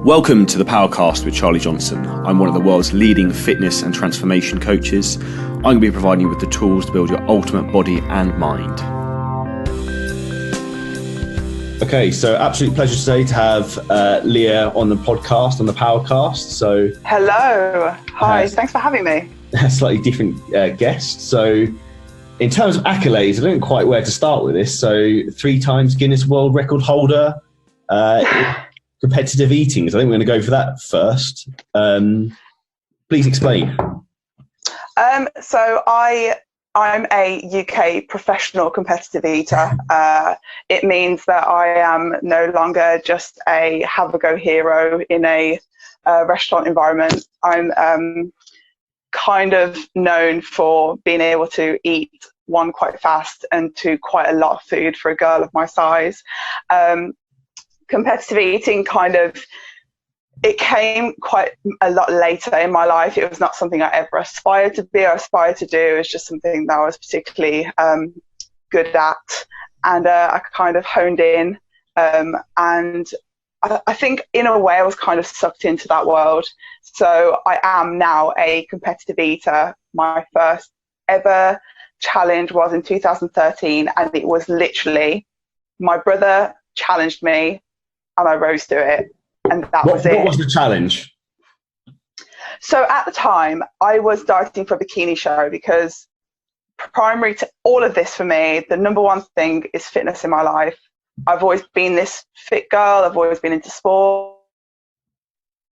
Welcome to the Powercast with Charlie Johnson. I'm one of the world's leading fitness and transformation coaches. I'm going to be providing you with the tools to build your ultimate body and mind. Okay, so absolute pleasure today to have Leah on the podcast, on the Powercast. So, hello, hi, thanks for having me. A slightly different guest. So, in terms of accolades, I don't know quite where to start with this. So, 3 times Guinness World Record holder. Competitive eating. So I think we're going to go for that first. Please explain. So I'm a UK professional competitive eater. It means that I am no longer just a have-a-go hero in a restaurant environment. I'm kind of known for being able to eat, one, quite fast, and 2, quite a lot of food for a girl of my size. Competitive eating it came quite a lot later in my life. It was not something I ever aspired to be or aspired to do. It was just something that I was particularly good at, and I kind of honed in, and I think in a way I was kind of sucked into that world. So I am now a competitive eater. My first ever challenge was in 2013, and it was literally my brother challenged me and I rose to it, and that was it. What was the challenge? So at the time, I was dieting for a bikini show, because primary to all of this for me, the number one thing is fitness in my life. I've always been this fit girl. I've always been into sport.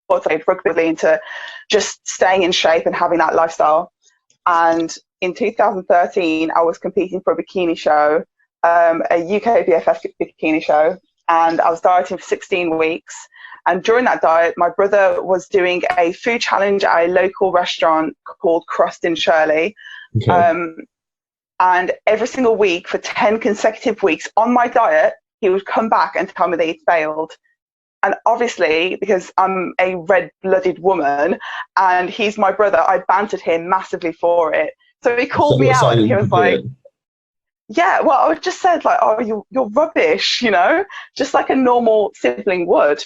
I played rugby, into just staying in shape and having that lifestyle. And in 2013, I was competing for a bikini show, a UK BFF bikini show. And I was dieting for 16 weeks. And during that diet, my brother was doing a food challenge at a local restaurant called Crust in Shirley. Okay. And every single week for 10 consecutive weeks on my diet, he would come back and tell me that he'd failed. And obviously, because I'm a red-blooded woman and he's my brother, I bantered him massively for it. So he called me out and he was like, yeah, well, I just said, like, oh, you're rubbish, just like a normal sibling would.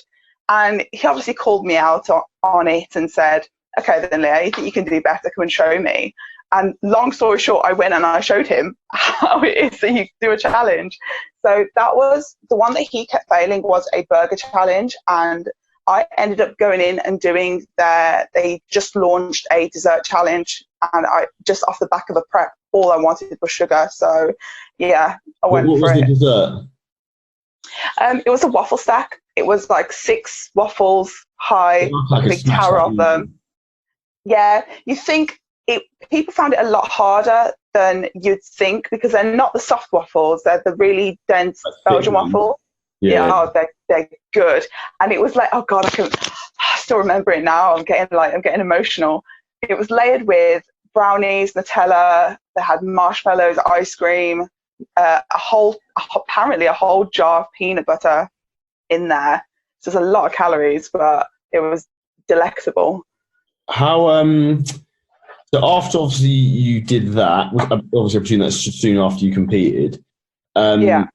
And he obviously called me out on it and said, okay, then Leah, you think you can do better? Come and show me. And long story short, I went and I showed him how it is that you do a challenge. So that was the one that he kept failing, was a burger challenge. And I ended up going in and doing they just launched a dessert challenge. And I just off the back of a prep, all I wanted was sugar. So yeah, I went for it. What was the dessert? It was a waffle stack. It was like 6 waffles high, like a big tower of them. Yeah, you think people found it a lot harder than you'd think, because they're not the soft waffles. They're the really dense Belgian waffles. Yeah, they're good. And it was like, oh God, I still remember it now. I'm getting emotional. It was layered with brownies, Nutella. They had marshmallows, ice cream, apparently a whole jar of peanut butter in there. So there's a lot of calories, but it was delectable. How so after obviously you did that, obviously I presume that's soon after you competed. Yeah.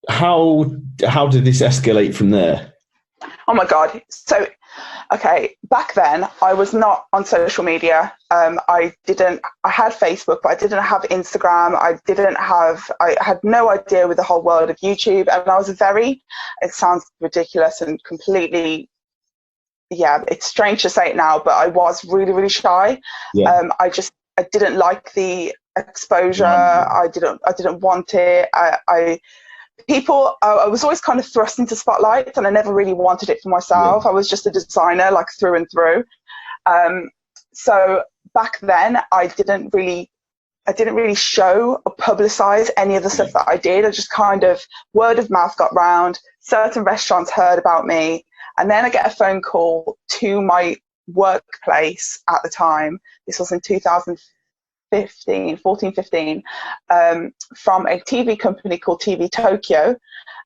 How did this escalate from there? Oh my God. So, okay, back then I was not on social media. I had Facebook, but I didn't have Instagram. I had no idea with the whole world of YouTube. And I was it sounds ridiculous and completely, yeah, it's strange to say it now, but I was really, really shy. Yeah. I didn't like the exposure. I didn't want it. I was always kind of thrust into spotlight, and I never really wanted it for myself. Yeah. I was just a designer, like through and through. So back then I didn't really show or publicize any of the stuff that I did. I just kind of, word of mouth got round, certain restaurants heard about me, and then I get a phone call to my workplace at the time. This was in 2014, 15, from a TV company called TV Tokyo,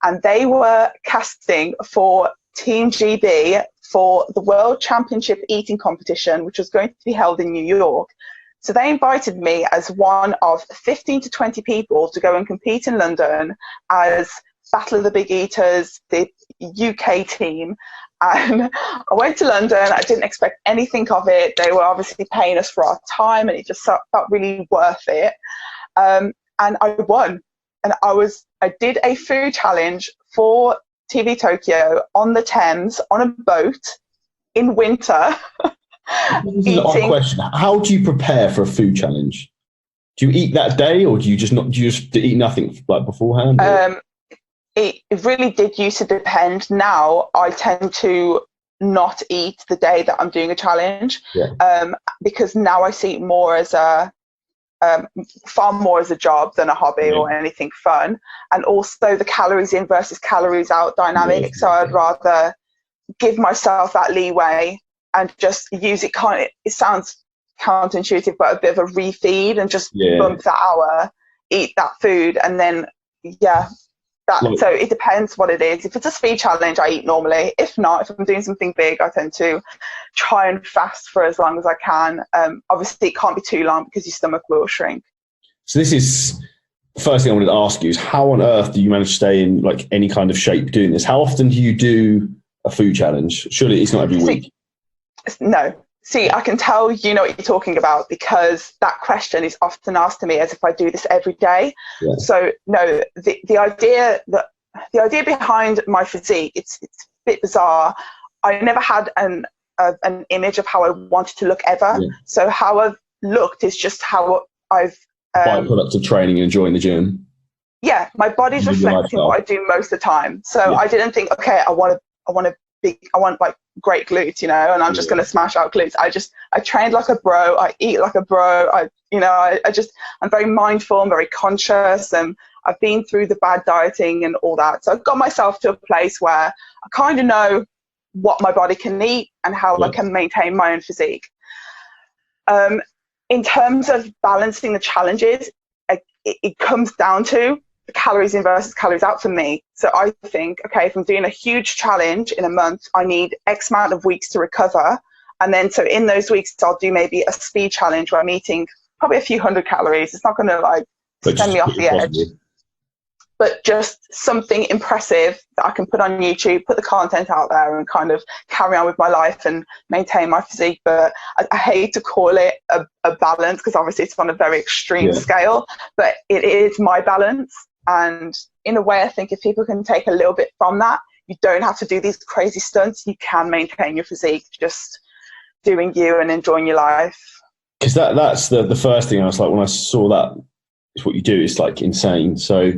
and they were casting for Team GB for the World Championship Eating Competition, which was going to be held in New York. So they invited me as one of 15 to 20 people to go and compete in London as Battle of the Big Eaters. UK team. And I went to London. I didn't expect anything of it. They were obviously paying us for our time, and it just felt really worth it. And I won. And I did a food challenge for TV Tokyo on the Thames on a boat in winter. This is an odd question. How do you prepare for a food challenge? Do you eat that day, or do you just eat nothing like beforehand? It really did used to depend. Now I tend to not eat the day that I'm doing a challenge, because now I see it more as far more as a job than a hobby or anything fun. And also the calories in versus calories out dynamic. So I'd rather give myself that leeway and just use it. It sounds counterintuitive, but a bit of a refeed, and just bump that hour, eat that food, and then so it depends what it is. If it's a speed challenge, I eat normally. If not, if I'm doing something big, I tend to try and fast for as long as I can. Obviously it can't be too long because your stomach will shrink. So this is the first thing I wanted to ask you is, how on earth do you manage to stay in like any kind of shape doing this? How often do you do a food challenge? Surely it's not every week. No. See, I can tell you know what you're talking about, because that question is often asked to me as if I do this every day. Yeah. So no, the idea behind my physique, it's a bit bizarre. I never had an image of how I wanted to look ever. Yeah. So how I've looked is just how I've byproduct of training and enjoying the gym. Yeah, my body's reflecting what I do most of the time. So I didn't think, okay, I want like great glutes, you know, and I'm just going to smash out glutes. I trained like a bro. I eat like a bro. I'm very mindful. I'm very conscious, and I've been through the bad dieting and all that. So I've got myself to a place where I kind of know what my body can eat and how I can maintain my own physique. In terms of balancing the challenges, it comes down to calories in versus calories out for me. So I think, okay, if I'm doing a huge challenge in a month, I need X amount of weeks to recover. And then so in those weeks, I'll do maybe a speed challenge where I'm eating probably a few hundred calories. It's not going to like send me off the edge, but just something impressive that I can put on YouTube, put the content out there, and kind of carry on with my life and maintain my physique. But I hate to call it a balance, because obviously it's on a very extreme scale, but it is my balance. And in a way, I think if people can take a little bit from that, you don't have to do these crazy stunts. You can maintain your physique just doing you and enjoying your life. Because that's the first thing I was like, when I saw that, it's what you do. It's like insane. So,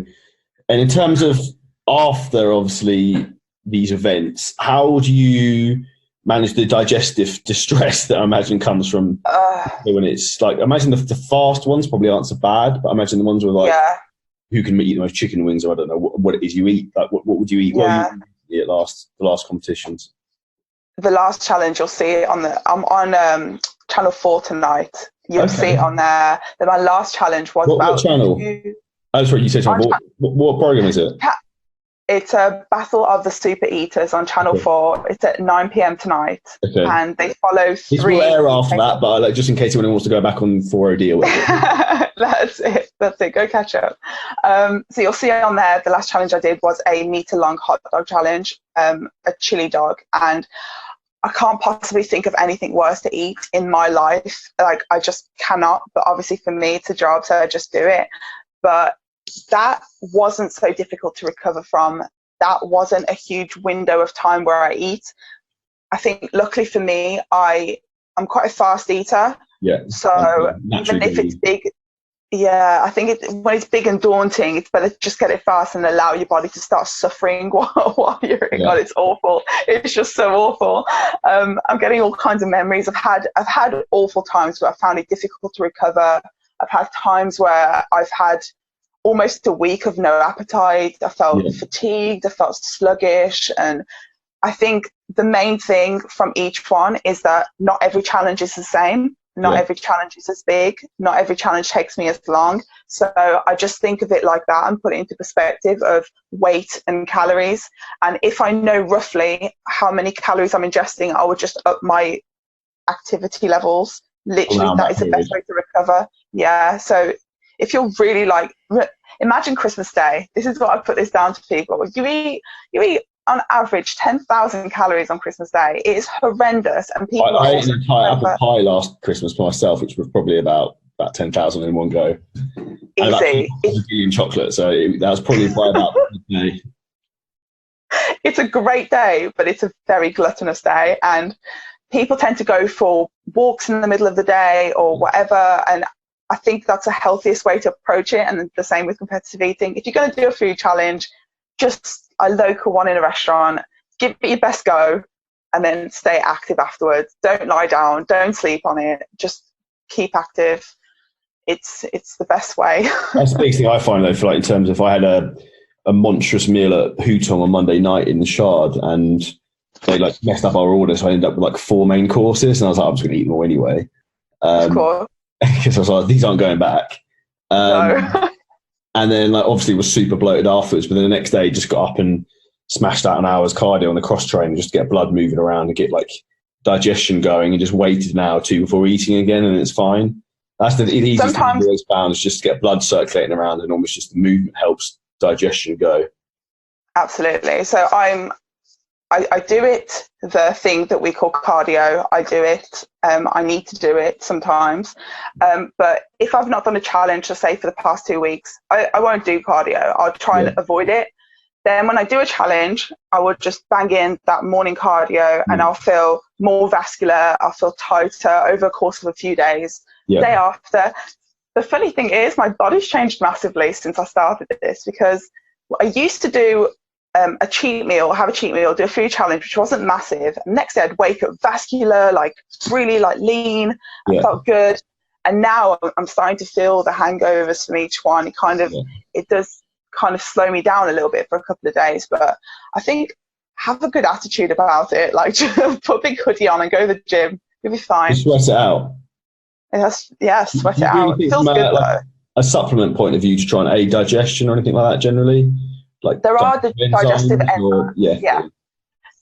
and in terms of after obviously these events, how do you manage the digestive distress that I imagine comes from when it's like, I imagine the fast ones probably aren't so bad, but I imagine the ones with like, who can eat the most chicken wings, or I don't know what it is you eat. Like, what would you eat? Yeah. What you eat at the last competitions? The last challenge, you'll see it I'm on Channel 4 tonight. You'll see it on there. Then my last challenge was what channel? Oh, sorry, you said channel. What program is it? It's a Battle of the Super Eaters on Channel 4. It's at 9 p.m. tonight. Okay. And they follow 3... It will air after that, but like, just in case anyone wants to go back on 4OD or whatever. That's it. Go catch up. So you'll see on there, the last challenge I did was a meter-long hot dog challenge, a chili dog. And I can't possibly think of anything worse to eat in my life. Like, I just cannot. But obviously for me, it's a job, so I just do it. But that wasn't so difficult to recover from. That wasn't a huge window of time where I eat. I think luckily for me, I'm quite a fast eater. Yeah. So even if it's big, I think when it's big and daunting, it's better to just get it fast and allow your body to start suffering while you're in. God, it's awful. It's just so awful. I'm getting all kinds of memories. I've had awful times where I found it difficult to recover. I've had times where I've had almost a week of no appetite. I felt fatigued. I felt sluggish. And I think the main thing from each one is that not every challenge is the same. Not every challenge is as big. Not every challenge takes me as long. So I just think of it like that and put it into perspective of weight and calories. And if I know roughly how many calories I'm ingesting, I would just up my activity levels. Literally, that is the best way to recover. Yeah. So if you're really like, imagine Christmas Day. This is what I put this down to people. You eat on average 10,000 calories on Christmas Day. It is horrendous, and people. I ate an entire apple pie last Christmas for myself, which was probably about 10,000 in one go. And Easy. about a billion chocolate, so that was probably by about midday. It's a great day, but it's a very gluttonous day, and people tend to go for walks in the middle of the day or whatever, and I think that's the healthiest way to approach it. And the same with competitive eating. If you're going to do a food challenge, just a local one in a restaurant, give it your best go, and then stay active afterwards. Don't lie down, don't sleep on it, just keep active. It's the best way. That's the biggest thing I find, though, for like in terms of, I had a monstrous meal at Hutong on Monday night in the Shard, and they like messed up our order, so I ended up with like 4 main courses, and I was like, I'm just going to eat them all anyway. Of course. Because I was like, these aren't going back. No. And then like obviously was super bloated afterwards, but then the next day just got up and smashed out an hour's cardio on the cross train just to get blood moving around and get like digestion going, and just waited an hour or two before eating again, and it's fine. That's the easiest thing I've always found, is just to get blood circulating around, and almost just the movement helps digestion go. Absolutely. So I do it, the thing that we call cardio. I do it. I need to do it sometimes. But if I've not done a challenge, let's say for the past 2 weeks, I won't do cardio. I'll try and avoid it. Then when I do a challenge, I would just bang in that morning cardio, and I'll feel more vascular. I'll feel tighter over the course of a few days. Day after. The funny thing is, my body's changed massively since I started this, because I used to do have a cheat meal, do a food challenge, which wasn't massive. And next day I'd wake up vascular, like really like lean. I felt good. And now I'm starting to feel the hangovers from each one. It kind of, it does kind of slow me down a little bit for a couple of days. But I think have a good attitude about it. Like put a big hoodie on and go to the gym. You'll be fine. Just sweat it out. Sweat it out. It feels good though. A supplement point of view to try and aid digestion or anything like that generally? Like there are the digestive enzymes.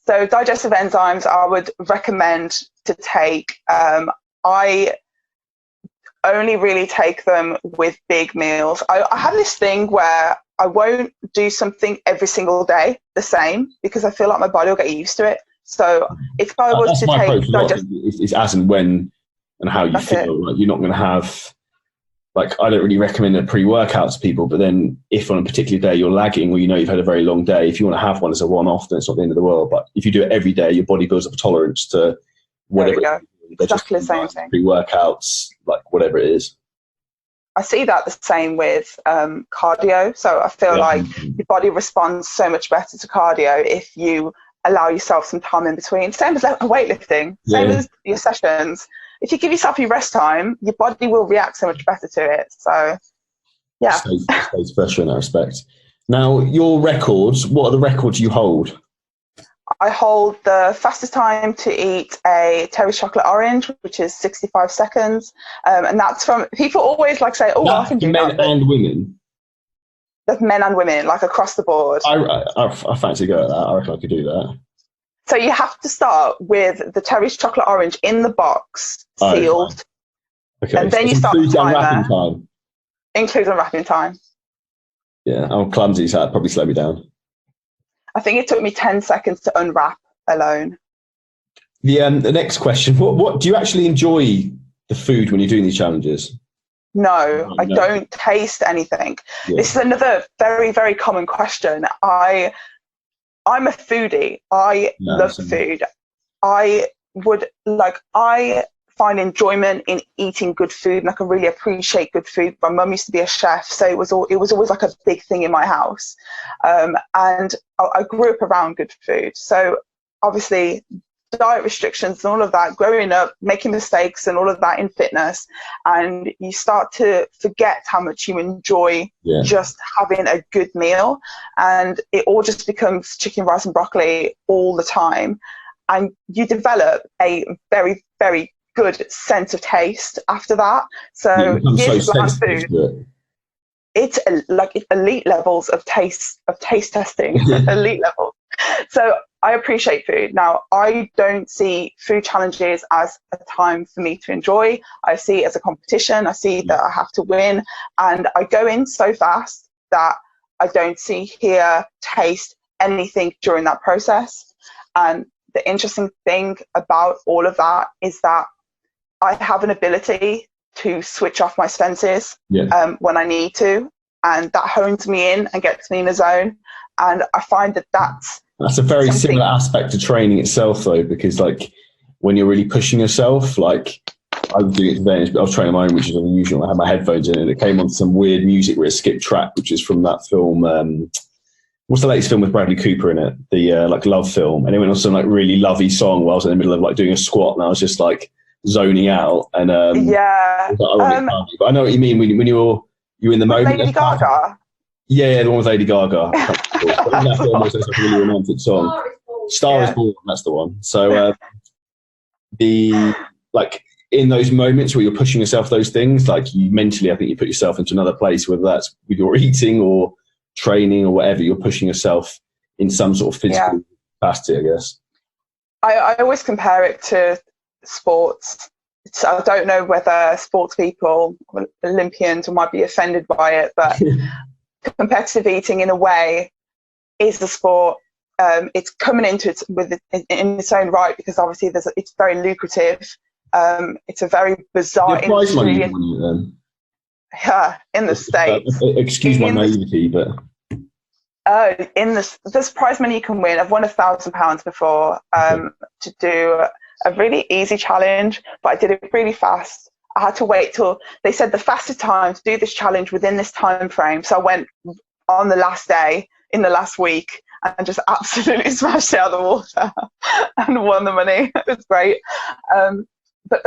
So digestive enzymes I would recommend to take. I only really take them with big meals. I have this thing where I won't do something every single day the same, because I feel like my body will get used to it. So if I was to take digestive, it's as and when and how you feel. Like you're not going to have, like, I don't really recommend a pre-workout to people, but then if on a particular day you're lagging, or you know you've had a very long day, if you want to have one as a one-off, then it's not the end of the world. But if you do it every day, your body builds up a tolerance to whatever. Exactly the same thing. Pre-workouts, like whatever it is. I see that the same with cardio. So I feel like your body responds so much better to cardio if you allow yourself some time in between. Same as weightlifting, same as your sessions. If you give yourself your rest time, your body will react so much better to it. So, yeah. Stays fresher in that respect. Now, your records, what are the records you hold? I hold the fastest time to eat a Terry's chocolate orange, which is 65 seconds. And that's from, people always like say, I can do that. Men and women? That's men and women, like across the board. I fancy go at that. I reckon I could do that. So you have to start with the Terry's chocolate orange in the box, sealed. Okay. And then you start the timer. Time. Includes unwrapping time. Yeah, I'm clumsy, so that'd probably slow me down. I think it took me 10 seconds to unwrap alone. The next question, what do you actually enjoy the food when you're doing these challenges? No, I don't taste anything. Yeah. This is another very, very common question. I'm a foodie. I love food. I find enjoyment in eating good food, and I can really appreciate good food. My mum used to be a chef, so it was always like a big thing in my house. And I grew up around good food. So obviously diet restrictions and all of that, growing up, making mistakes and all of that in fitness, and you start to forget how much you enjoy just having a good meal, and it all just becomes chicken, rice and broccoli all the time, and you develop a very, very good sense of taste after that. So years of bland food, it's like elite levels of taste testing. Elite levels. So I appreciate food. Now, I don't see food challenges as a time for me to enjoy. I see it as a competition. I see that I have to win, and I go in so fast that I don't see, hear, taste anything during that process. And the interesting thing about all of that is that I have an ability to switch off my senses when I need to, and that hones me in and gets me in a zone. And I find that that's a very similar aspect to training itself, though, because like when you're really pushing yourself, like I was doing it today, but I was training my own, which is unusual. I had my headphones in and it came on some weird music where it skipped track, which is from that film. What's the latest film with Bradley Cooper in it? The like love film. And it went on some like really lovey song while I was in the middle of like doing a squat, and I was just like zoning out. And but I know what you mean when you're in the moment. Lady Gaga. Yeah, the one with Lady Gaga. That film was like a really romantic song. Star is Born. That's the one. So the like in those moments where you're pushing yourself those things, like you mentally, I think you put yourself into another place, whether that's with your eating or training or whatever, you're pushing yourself in some sort of physical capacity, I guess. I always compare it to sports. I don't know whether sports people, Olympians, might be offended by it, but competitive eating in a way is the sport. It's coming into it in its own right, because obviously it's very lucrative. It's a very bizarre industry. Yeah, in the States. Excuse my naivety, but there's prize money you can win. I've won £1,000 before to do a really easy challenge, but I did it really fast. I had to wait till they said the fastest time to do this challenge within this time frame. So I went on the last day in the last week and just absolutely smashed it out of the water and won the money. It was great. But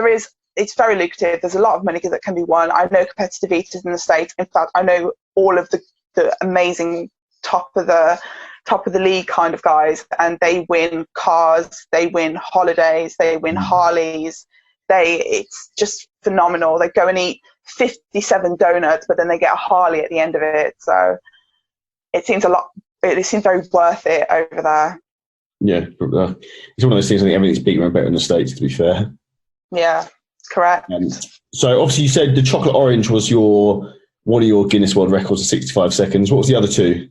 it's very lucrative. There's a lot of money that can be won. I know competitive eaters in the States. In fact, I know all of the amazing top of the league kind of guys, and they win cars, they win holidays, they win Harleys. It's just phenomenal. They go and eat 57 donuts, but then they get a Harley at the end of it. So it seems very worth it over there. Yeah, it's one of those things. I think everything's bigger and better in the States, to be fair. Yeah, correct. So obviously you said the chocolate orange was one of your Guinness World Records of 65 seconds. What was the other two?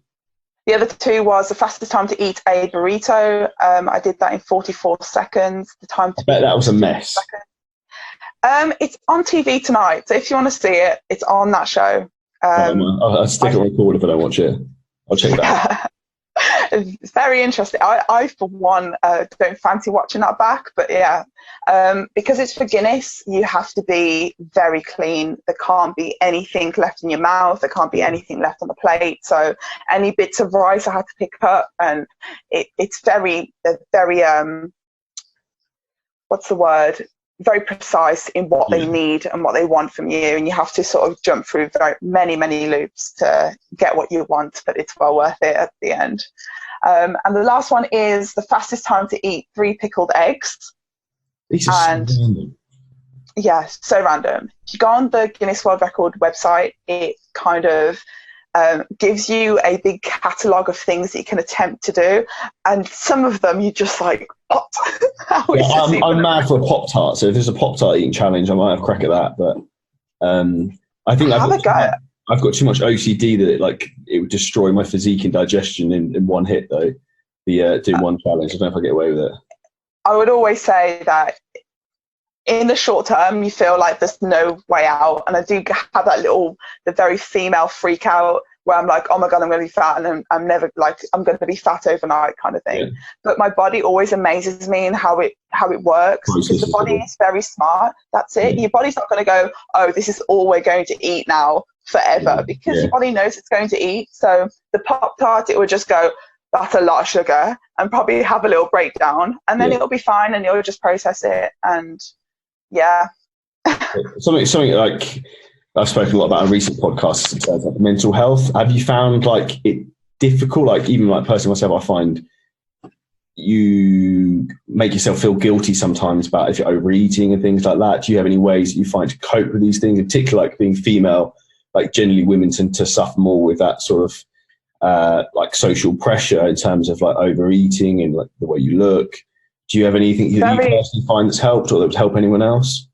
The other two was the fastest time to eat a burrito. I did that in 44 seconds. The time to I bet that was a mess. It's on TV tonight, so if you want to see it, it's on that show. I'll stick it on record if I don't watch it. I'll check that out. It's very interesting. I for one, don't fancy watching that back, but yeah, because it's for Guinness, you have to be very clean. There can't be anything left in your mouth. There can't be anything left on the plate. So any bits of rice I had to pick up, and it's very, what's the word? Very precise in what they need and what they want from you, and you have to sort of jump through very many loops to get what you want, but it's well worth it at the end. And the last one is the fastest time to eat 3 pickled eggs. These are so random. Yeah, so random. If you go on the Guinness World Record website, it kind of gives you a big catalogue of things that you can attempt to do, and some of them you're just like, what? I'm mad for a Pop-Tart, so if there's a Pop-Tart eating challenge, I might have a crack at that, but I think I've got too much OCD that it would destroy my physique and digestion in one hit, though. Doing one challenge, I don't know if I get away with it. I would always say that in the short term, you feel like there's no way out. And I do have the very female freak out where I'm like, oh my God, I'm going to be fat. And I'm never I'm going to be fat overnight kind of thing. Yeah. But my body always amazes me in how it works. Because the body is very smart. That's it. Yeah. Your body's not going to go, oh, this is all we're going to eat now forever, because your body knows it's going to eat. So the Pop-Tart, it would just go, that's a lot of sugar, and probably have a little breakdown, and then it'll be fine, and you'll just process it. And something like I've spoken a lot about in recent podcasts in terms of mental health. Have you found it difficult? Even personally myself, I find you make yourself feel guilty sometimes about if you're overeating and things like that. Do you have any ways that you find to cope with these things, in particular, being female? Generally women tend to suffer more with that sort of social pressure in terms of overeating and the way you look. Do you have anything that you personally find that's helped, or that would help anyone else?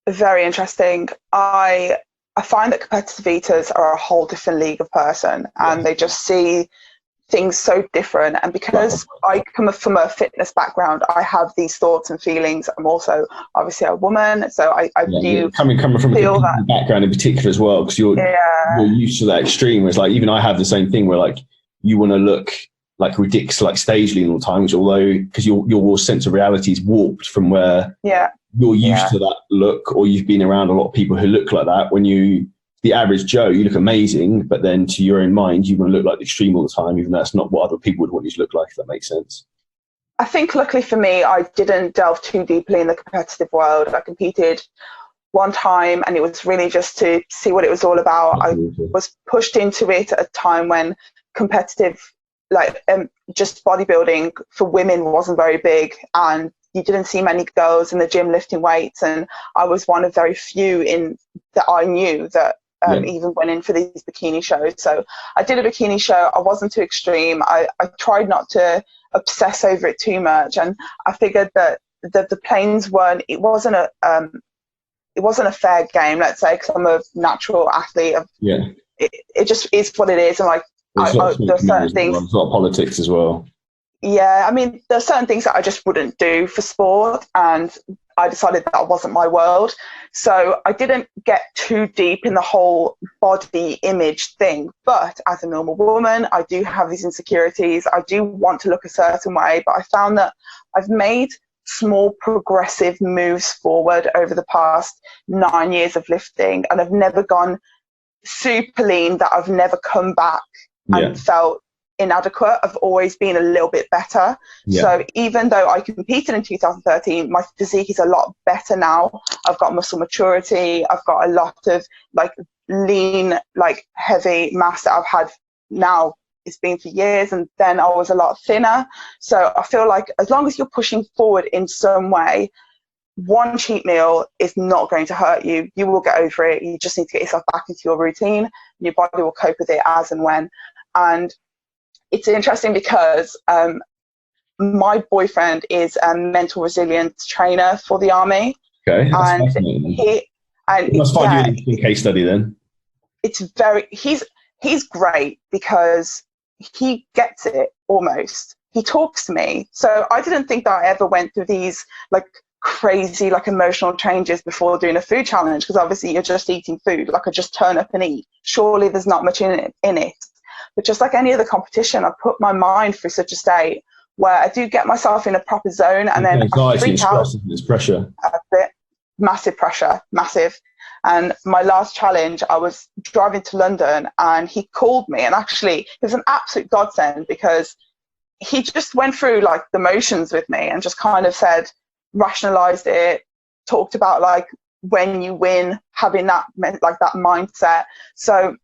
Very interesting. I find that competitive eaters are a whole different league of person, and they just see things so different. And because I come from a fitness background, I have these thoughts and feelings. I'm also obviously a woman, so I do coming from feel a background in particular as well, because you're used to that extreme. Whereas like even I have the same thing where like you want to look like ridiculous, like stage lean all the time, which although because your sense of reality is warped from where you're used to that look, or you've been around a lot of people who look like that. When you the average Joe, you look amazing, but then to your own mind, you want to look like the extreme all the time, even though that's not what other people would want you to look like, if that makes sense. I think luckily for me, I didn't delve too deeply in the competitive world. I competed one time and it was really just to see what it was all about. I was pushed into it at a time when competitive, like just bodybuilding for women wasn't very big, and you didn't see many girls in the gym lifting weights. And I was one of very few in that I knew that even went in for these bikini shows. So I did a bikini show. I wasn't too extreme. I tried not to obsess over it too much, and I figured that the planes weren't. It wasn't a fair game, let's say, because I'm a natural athlete. It just is what it is, and like there are certain things. There's a lot of politics as well. Yeah, I mean, there are certain things that I just wouldn't do for sport, and I decided that wasn't my world. So I didn't get too deep in the whole body image thing. But as a normal woman, I do have these insecurities. I do want to look a certain way, but I found that I've made small progressive moves forward over the past 9 years of lifting, and I've never gone super lean that I've never come back and felt inadequate. I've always been a little bit better. So even though I competed in 2013, my physique is a lot better now. I've got muscle maturity. I've got a lot of like lean, like heavy mass that I've had now. It's been for years, and then I was a lot thinner. So I feel like as long as you're pushing forward in some way, one cheat meal is not going to hurt you. You will get over it. You just need to get yourself back into your routine, and your body will cope with it as and when. And it's interesting because my boyfriend is a mental resilience trainer for the army. Okay, that's and fascinating. he must find you an interesting case study then. It's he's great because he gets it almost. He talks to me. So I didn't think that I ever went through these like crazy like emotional changes before doing a food challenge, because obviously you're just eating food. Like I just turn up and eat. Surely there's not much in it. But just like any other competition, I put my mind through such a state where I do get myself in a proper zone, and then I freak out. There's pressure. A bit. Massive pressure, massive. And my last challenge, I was driving to London and he called me, and actually it was an absolute godsend because he just went through like the motions with me and just kind of said, rationalized it, talked about like when you win, having that like that mindset. So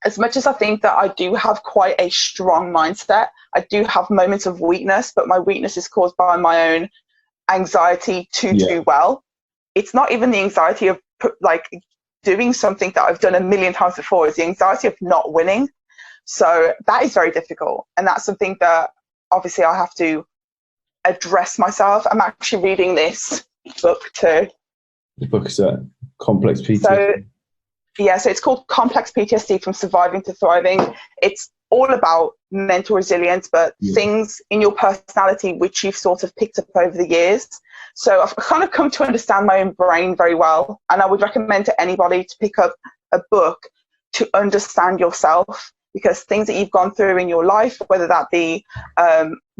as much as I think that I do have quite a strong mindset, I do have moments of weakness, but my weakness is caused by my own anxiety to do well. It's not even the anxiety of like doing something that I've done a million times before. It's the anxiety of not winning. So that is very difficult. And that's something that obviously I have to address myself. I'm actually reading this book too. The book is Complex PTSD. So it's called Complex PTSD From Surviving to Thriving. It's all about mental resilience, but things in your personality which you've sort of picked up over the years. So I've kind of come to understand my own brain very well, and I would recommend to anybody to pick up a book to understand yourself, because things that you've gone through in your life, whether that be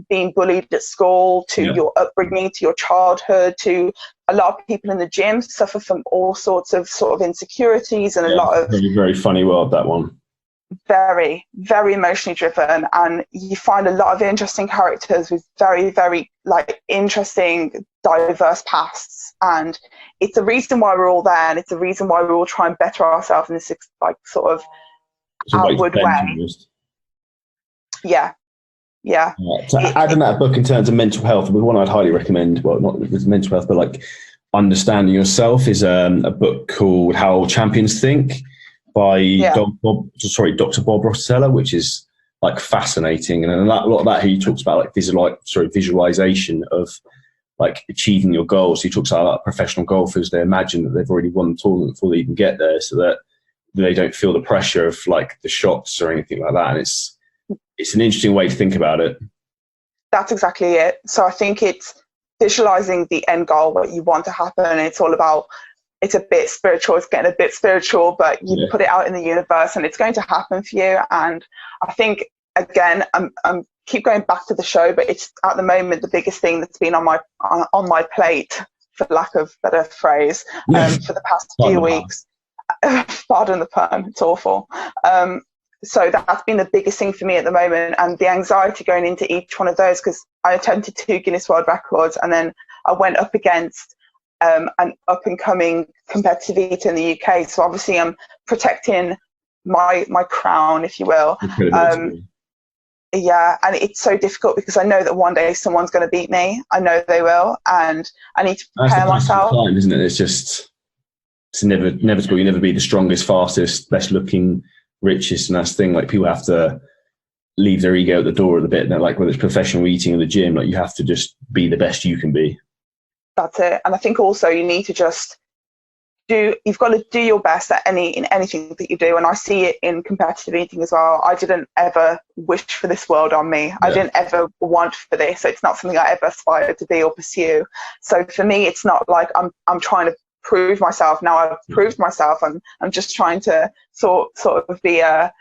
being bullied at school, to your upbringing, to your childhood, to a lot of people in the gym suffer from all sorts of sort of insecurities, and a lot of very, very funny world, that one. Very, very emotionally driven, and you find a lot of interesting characters with very, very like interesting, diverse pasts, and it's the reason why we're all there, and it's the reason why we all try and better ourselves in this like sort of outward way. To add in that book in terms of mental health, the one I'd highly recommend, well, not with mental health, but like understanding yourself, is a book called How Champions Think by Dr. Bob Rosella, which is like fascinating. And a lot of that, he talks about like visualization of like achieving your goals. He talks about like professional golfers. They imagine that they've already won the tournament before they even get there, so that they don't feel the pressure of like the shots or anything like that. And it's it's an interesting way to think about it. That's exactly it. So I think it's visualizing the end goal, what you want to happen. It's all about, it's a bit spiritual, it's getting a bit spiritual, but you put it out in the universe and it's going to happen for you. And I think, again, I'm keep going back to the show, but it's at the moment the biggest thing that's been on my plate, for lack of better phrase, for the past few weeks. Pardon the pun, it's awful. So that's been the biggest thing for me at the moment, and the anxiety going into each one of those, because I attempted 2 Guinness World Records, and then I went up against an up-and-coming competitive eater in the UK. So obviously I'm protecting my crown, if you will. Yeah, and it's so difficult because I know that one day someone's going to beat me. I know they will, and I need to prepare myself. Time, isn't it? It's inevitable. You never be the strongest, fastest, best looking, richest, and that's the thing. Like, people have to leave their ego at the door a bit. And like, whether it's professional eating in the gym, like, you have to just be the best you can be. That's it. And I think also you need to just you've got to do your best in anything that you do. And I see it in competitive eating as well. I didn't ever wish for this world on me. I didn't ever want for this. It's not something I ever aspired to be or pursue. So for me, it's not like I'm trying to prove myself. Now I've proved myself. I'm just trying to sort of be a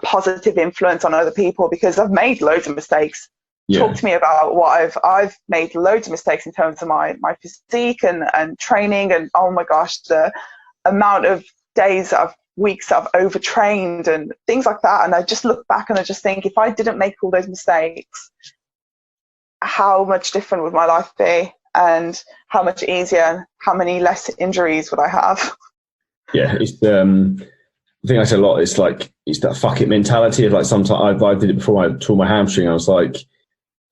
positive influence on other people, because I've made loads of mistakes. Talk to me about what I've made loads of mistakes in terms of my physique and training, and oh my gosh, the amount of weeks I've overtrained and things like that. And I just look back and I just think, if I didn't make all those mistakes, how much different would my life be, and how much easier, how many less injuries would I have? Yeah, it's the thing I say a lot. It's like, it's that fuck it mentality of, like, sometimes I did it before I tore my hamstring. I was like,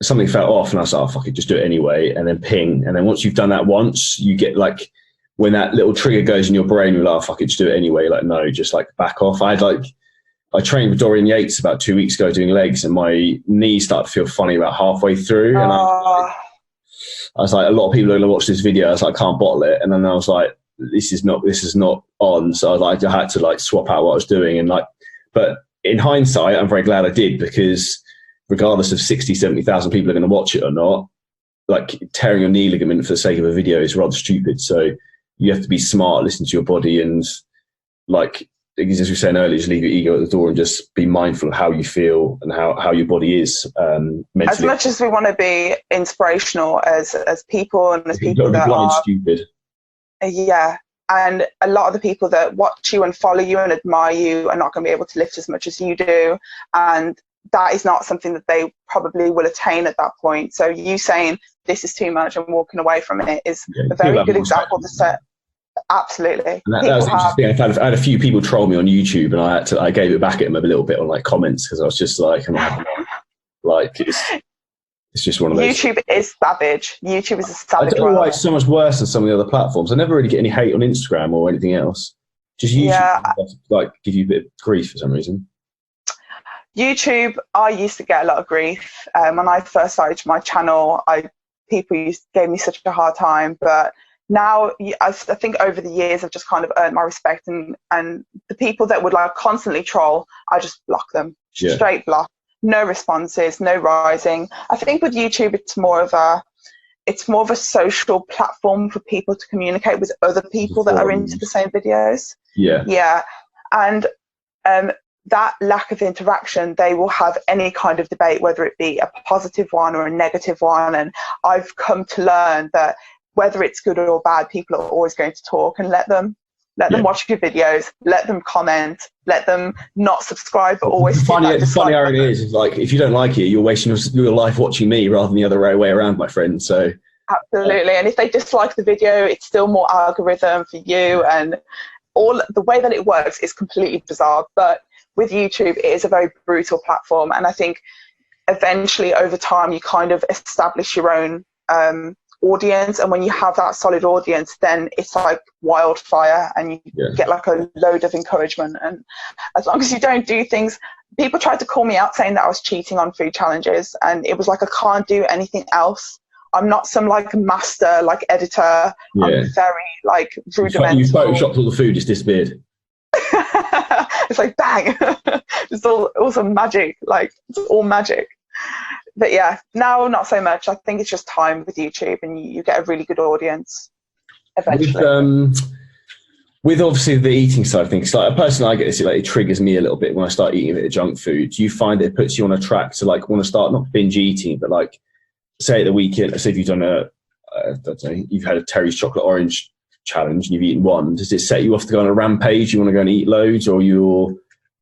something fell off and I was like, oh, fuck it, just do it anyway. And then ping. And then once you've done that once, you get, like, when that little trigger goes in your brain, you're like, oh, fuck it, just do it anyway. Like, no, just, like, back off. I trained with Dorian Yates about 2 weeks ago doing legs, and my knees started to feel funny about halfway through. And I was like, a lot of people are going to watch this video. I was like, I can't bottle it. And then I was like, this is not on. So I was like, I had to, like, swap out what I was doing. And, like, but in hindsight, I'm very glad I did, because regardless of 60, 70,000 people are going to watch it or not, like, tearing your knee ligament for the sake of a video is rather stupid. So you have to be smart, listen to your body, and, like, as we were saying earlier, just leave your ego at the door and just be mindful of how you feel and how your body is mentally. As much as we want to be inspirational as people, and as people that blind, are stupid. Yeah. And a lot of the people that watch you and follow you and admire you are not going to be able to lift as much as you do. And that is not something that they probably will attain at that point. So you saying this is too much and walking away from it is a very good example to set. Absolutely. And that was interesting. I had a few people troll me on YouTube, and I gave it back at them a little bit on, like, comments, because I was just like, it's just one of those. YouTube is savage. YouTube is a savage. I don't know why it's so much worse than some of the other platforms. I never really get any hate on Instagram or anything else. Just YouTube, like, give you a bit of grief for some reason. YouTube, I used to get a lot of grief. When I first started my channel, people gave me such a hard time. But now, I think over the years, I've just kind of earned my respect. And the people that would, like, constantly troll, I just block them. Straight block. No responses, no rising. I think with YouTube, it's more of a social platform for people to communicate with other people that are into the same videos. Yeah. And that lack of interaction, they will have any kind of debate, whether it be a positive one or a negative one. And I've come to learn that whether it's good or bad, people are always going to talk, and let them watch your videos, let them comment, let them not subscribe, but always. The funny irony is, like, if you don't like it, you're wasting your life watching me rather than the other way around, my friend. So absolutely. And if they dislike the video, it's still more algorithm for you, and all the way that it works is completely bizarre. But with YouTube, it is a very brutal platform, and I think eventually, over time, you kind of establish your own audience, and when you have that solid audience, then it's like wildfire, and you get, like, a load of encouragement. And as long as you don't do things, people tried to call me out saying that I was cheating on food challenges, and it was like, I can't do anything else. I'm not some, like, master, like, editor. I'm very, like, rudimental. You photoshopped all the food, it's disappeared. It's like bang. It's all also magic, like it's all magic. But yeah, now not so much. I think it's just time with YouTube, and you get a really good audience eventually. With obviously the eating side of things, like a person I get this, like it triggers me a little bit when I start eating a bit of junk food. Do you find it puts you on a track to like want to start not binge eating, but like say at the weekend, say if you've done you've had a Terry's chocolate orange challenge and you've eaten one, does it set you off to go on a rampage? You want to go and eat loads, or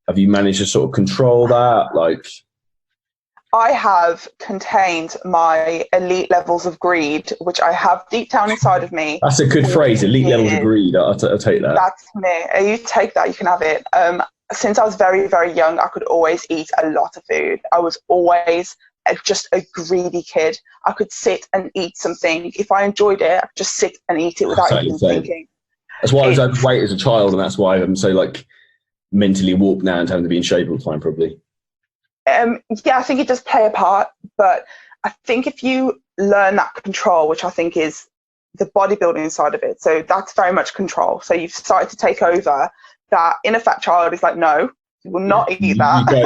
have you managed to sort of control that? Like, I have contained my elite levels of greed, which I have deep down inside of me. That's a good phrase, elite levels of greed. I'll take that. That's me. You take that, you can have it. Since I was very, very young, I could always eat a lot of food. I was always just a greedy kid. I could sit and eat something. If I enjoyed it, I could just sit and eat it without even thinking. That's why I was overweight as a child, and that's why I'm so like mentally warped now and having to be in shape all the time, probably. Yeah, I think it does play a part, but I think if you learn that control, which I think is the bodybuilding side of it, so that's very much control. So you've started to take over that inner fat child is like, no, you will not eat that. You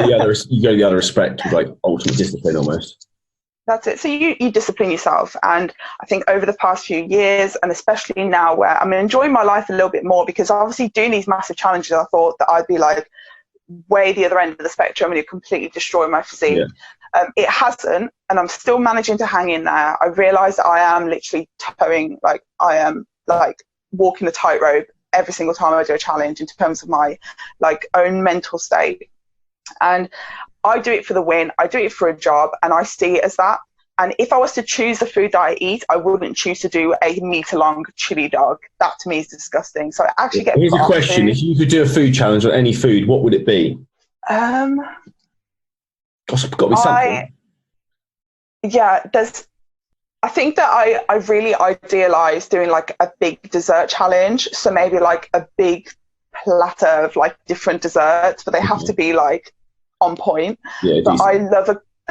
go the other respect with like ultimate discipline almost. That's it. So you discipline yourself. And I think over the past few years, and especially now where I'm enjoying my life a little bit more, because obviously doing these massive challenges, I thought that I'd be like, way the other end of the spectrum and it completely destroy my physique. Yeah. It hasn't, and I'm still managing to hang in there. I realise that I am literally towing, like I am like walking a tightrope every single time I do a challenge in terms of my like own mental state. And I do it for the win. I do it for a job, and I see it as that. And if I was to choose the food that I eat, I wouldn't choose to do a meat-along chili dog. That to me is disgusting. So I actually get. Here's a question: if you could do a food challenge on any food, what would it be? Got to be something. I think that I really idealise doing like a big dessert challenge. So maybe like a big platter of like different desserts, but they have to be like on point. Yeah, but I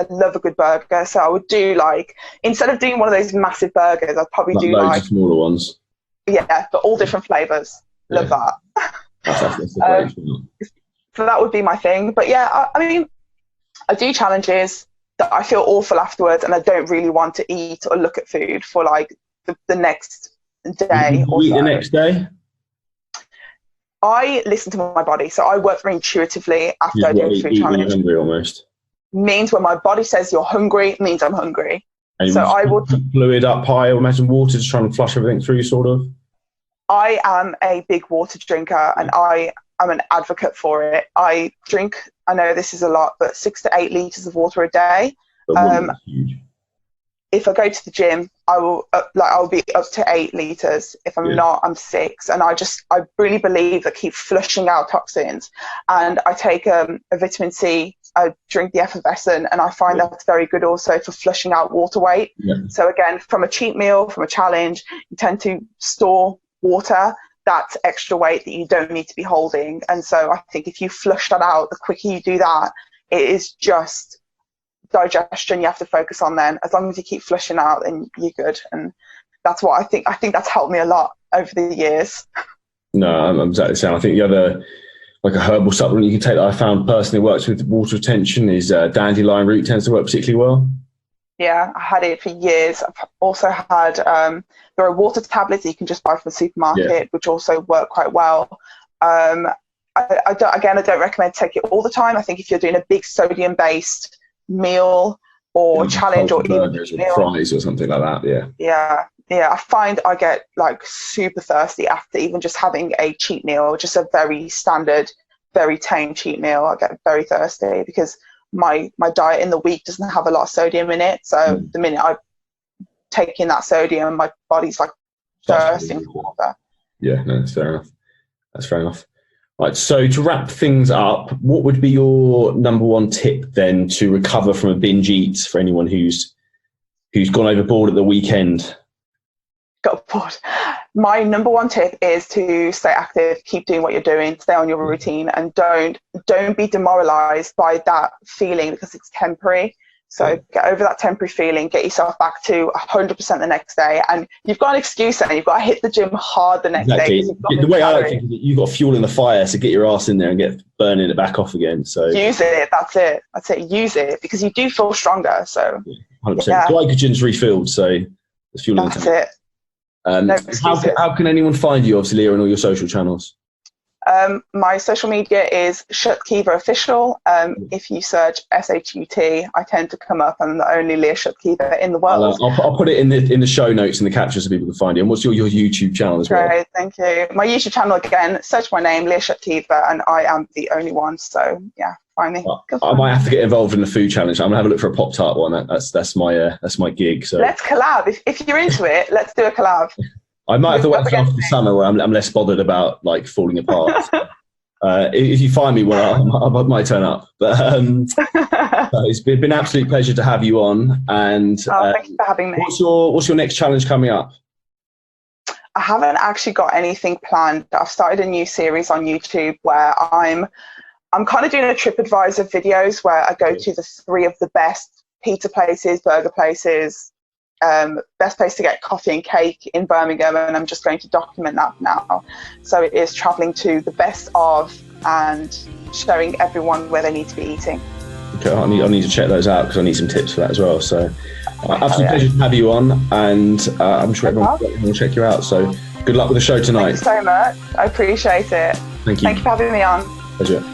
love a good burger, so I would do like, instead of doing one of those massive burgers, I'd probably do loads like of smaller ones. Yeah, but all different flavours. Love that. That's so that would be my thing. But yeah, I mean, I do challenges that I feel awful afterwards, and I don't really want to eat or look at food for like the next day. You eat the next day? I listen to my body, so I work very intuitively after I do a food challenge. You're hungry almost. Means when my body says you're hungry, means I'm hungry. And so I will fluid up high, I imagine water to try and flush everything through, sort of. I am a big water drinker, and I'm an advocate for it. I drink, I know this is a lot, but 6 to 8 litres of water a day. If I go to the gym, I'll be up to 8 litres. If I'm not, I'm 6. And I really believe that keep flushing out toxins. And I take a vitamin C, I drink the effervescent, and I find that's very good also for flushing out water weight. Yeah. So again, from a cheat meal, from a challenge, you tend to store water. That's extra weight that you don't need to be holding. And so I think if you flush that out, the quicker you do that, it is just digestion you have to focus on then. As long as you keep flushing out, then you're good. And that's what I think. I think that's helped me a lot over the years. No, I'm exactly the same. I think the other, like a herbal supplement you can take that I found personally works with water retention is dandelion root tends to work particularly well. Yeah, I had it for years. I've also had, there are water tablets that you can just buy from the supermarket, which also work quite well. I don't recommend taking it all the time. I think if you're doing a big sodium-based meal or challenge or even fries or something like that, I find I get like super thirsty after even just having a cheat meal, just a very standard, very tame cheat meal. I get very thirsty because my diet in the week doesn't have a lot of sodium in it. So the minute I take in that sodium, my body's like thirsting for water. Yeah, no, that's fair enough. That's fair enough. Right, so to wrap things up, what would be your number one tip then to recover from a binge eat for anyone who's gone overboard at the weekend? Got bored. My number one tip is to stay active, keep doing what you're doing, stay on your routine, and don't be demoralized by that feeling because it's temporary. So get over that temporary feeling, get yourself back to 100% the next day, and you've got an excuse then. You've got to hit the gym hard the next day. The way I like to think is that you've got fuel in the fire, so get your ass in there and get burning it back off again. So use it. That's it. Use it, because you do feel stronger. So 100%. Glycogen's refilled, so there's fuel in the tank. That's it. How can anyone find you, obviously, Leah, on all your social channels? My social media is Shutkever Official. If you search SHUT, I tend to come up. I'm the only Leah Shutkever in the world. I'll put it in the show notes and the captions so people can find you. And what's your YouTube channel as well? Great, thank you. My YouTube channel, again, search my name, Leah Shutkever, and I am the only one. So yeah, find me. I might have to get involved in the food challenge. I'm gonna have a look for a Pop-Tart one. That's my gig. So let's collab. If you're into it, let's do a collab. I might have to wait until after the summer where I'm less bothered about like falling apart. If you find me, well, I might turn up. But it's been an absolute pleasure to have you on. And thank you for having me. What's your next challenge coming up? I haven't actually got anything planned. I've started a new series on YouTube where I'm kind of doing a TripAdvisor videos where I go to the 3 of the best pizza places, burger places, best place to get coffee and cake in Birmingham, and I'm just going to document that now. So it is traveling to the best of and showing everyone where they need to be eating. Okay, I need to check those out because I need some tips for that as well. So absolute pleasure to have you on, and I'm sure everyone will check you out. So good luck with the show tonight. Thank you so much. I appreciate it. Thank you. Thank you for having me on. Pleasure.